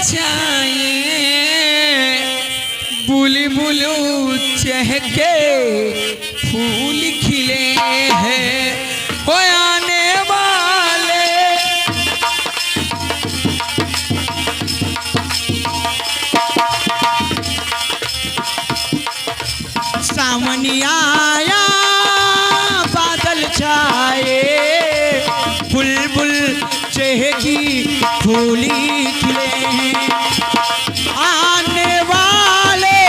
छाए बुलबुल चहके फूल खिले हैं हो आने वाले सावन आया बादल छाए बुलबुल चहकी फूली खिले हैं आने वाले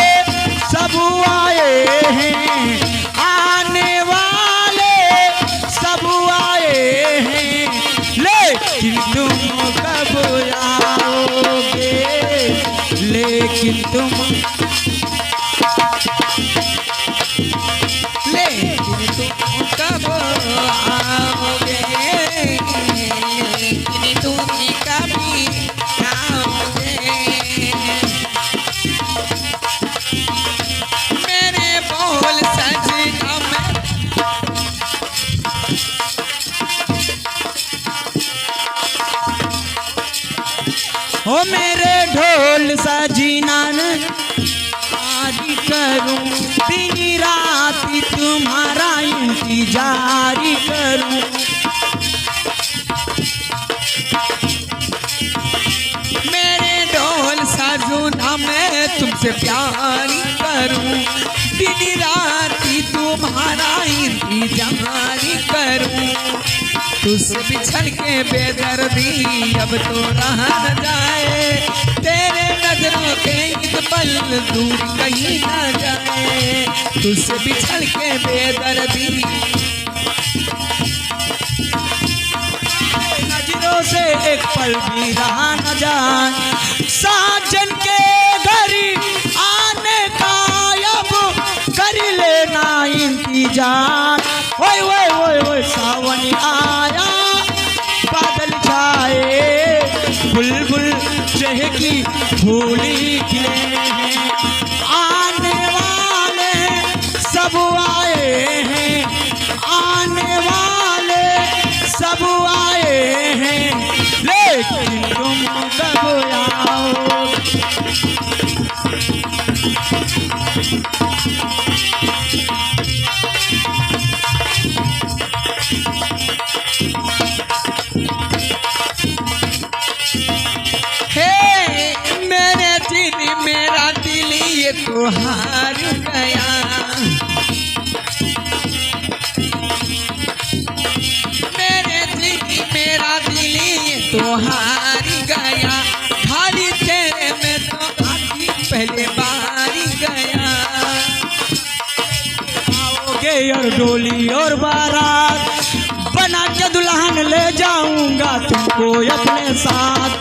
सब आए हैं आने वाले सब आए हैं लेकिन तुम कब आओगे लेकिन तुम कब आओगे लेकिन तुम कभी आओगे मेरे बोल सजना में हो मेरे ढोल सजना आदि करूं दिन रात तुम्हारा इंतजार करूं मेरे ढोल सजना मैं तुमसे प्यार करूं दिन रात तुम्हारा इंतजार करूं तुझसे बिछड़ के बेदर्दी अब तो रहा न जाए तेरे नजरों के एक पल दूर कहीं न जाए तुझसे बिछड़ के बेदर्दी नजरों से एक पल भी रहा न जाए साजन के घर आने का अब कर लेना इंतजार ओए ओए ओए ओए सावन आया बादल छाए बुलबुल चहकी फूली खिले हैं आने वाले सब आए हैं आने वाले सब आए हैं लेकिन तुम कब आओगे मेरा दिल ये तो हार गया मेरे दिल मेरा दिल ये तो हार गया खाली तेरे में तो आदमी पहले बार गया आओगे और डोली और बारात बना के दुल्हन ले जाऊंगा तुमको अपने साथ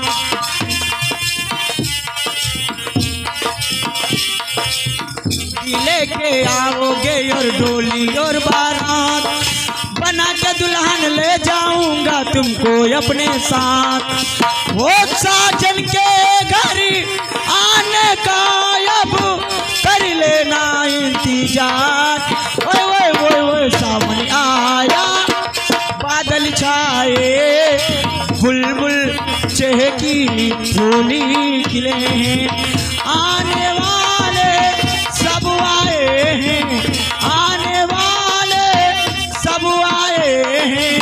लेके आओगे और डोली और बारात बना के दुल्हन ले जाऊंगा तुमको अपने साथ वो साजन के घर आने का अब कर लेना इंतजार ओए ओए ओए ओए सावन आया बादल छाए बुलबुल चहकी फूली खिले हैं आने वाले सब आए हैं आने वाले सब आए हैं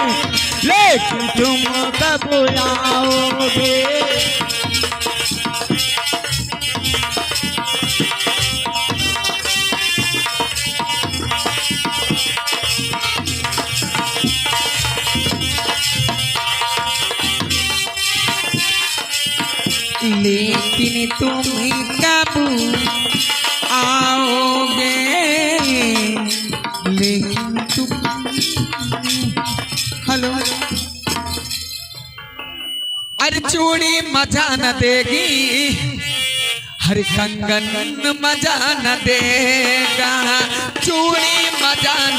लेकिन तुम कब आओगे लेकिन तुम कब आओगे लेकिन तुम हेलो अरे चूड़ी मजा न देगी हर कंगन मजा न देगा चूड़ी मजा न